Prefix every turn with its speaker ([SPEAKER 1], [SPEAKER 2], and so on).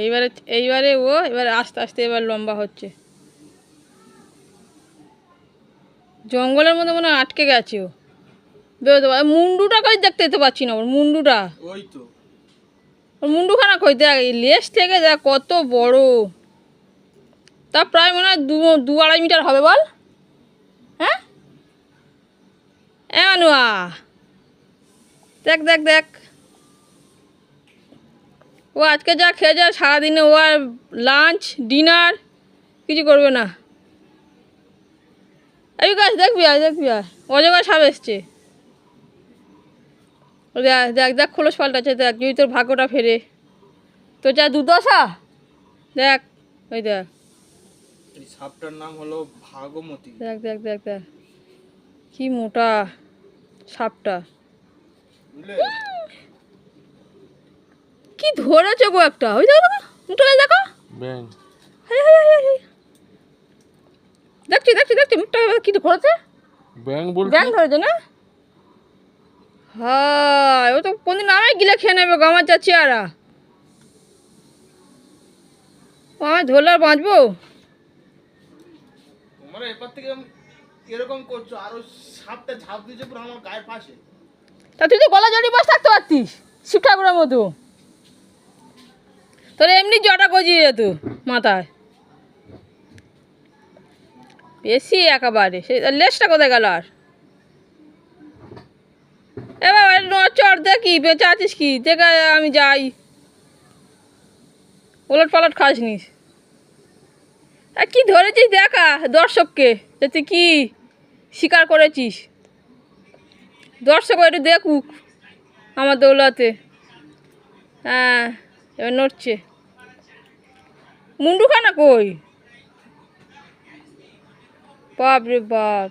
[SPEAKER 1] এইবারে এইবারে ও এবারে আস্তে আস্তে এবার লম্বা হচ্ছে। জঙ্গলের মধ্যে মনে হয় আটকে গেছে ও, বেরোতে পারে। মুন্ডুটা কই দেখতে তো পাচ্ছি না, ওর মুন্ডুটা,
[SPEAKER 2] ওই তো
[SPEAKER 1] ওর মুন্ডুখানা কই দেখ, এই লেজ থেকে দেখ কত বড়। তা প্রায় মনে হয় 2-2.5 মিটার হবে বল। হ্যাঁ মানুয়া, দেখ দেখ দেখ, ও আজকে যা খেয়ে যা সারাদিনে ও আর লাঞ্চ ডিনার কিছু করবে না। এই গাছ দেখবি আর দেখবি আর অজগর সাপ এসছে। ও দেখ দেখ দেখ খোলস পাল্টাচ্ছে, দেখ যদি তোর ভাগ্যটা ফেরে, তোর যা দুর্দশা দেখ। ওই দেখ
[SPEAKER 2] এই সাপটার নাম হলো ভাগমতী।
[SPEAKER 1] দেখ দেখ দেখ দেখ কি মোটা সাপটা,
[SPEAKER 2] বুঝলে?
[SPEAKER 1] কি ধরেছে গো একটা। ওই দেখো দেখো মুখটা দেখো,
[SPEAKER 3] ব্যাং
[SPEAKER 1] দেখছি দেখছি দেখছি মুখটা কি ধরেছে,
[SPEAKER 3] ব্যাং বলছি।
[SPEAKER 1] ব্যাং ধরেছে না? হ্যাঁ ও তো কোনদিন আমায় গিলে খেয়ে নেবে গো, আমার যা চেয়ারা। ও আমায় ধরলে আর বাঁচবো?
[SPEAKER 2] তোমরা এরপর থেকে এরকম করছো, আর ওই সাপটা ঝাঁপ দিয়েছে পুরো আমার গায়ের পাশে।
[SPEAKER 1] তা তুই তো গলা জড়িয়ে বসে থাকতে পারতিস শিব ঠাকুরের মতো, তোর এমনি জটা গজিয়ে যেত মাথায়। বেশি একেবারে, সে লেজটা কোথায় গেল আর? এবার চর দেখি বেঁচে আছিস কি, দেখে আমি যাই, ওলট পালট খাস নিস। আর কি ধরেছিস দেখা দর্শককে, যে তুই কি শিকার করেছিস, দর্শক একটু দেখুক আমার দৌলতে। হ্যাঁ এবার নড়ছে, মুন্ডুখানা কই, বাপ রে বাপ।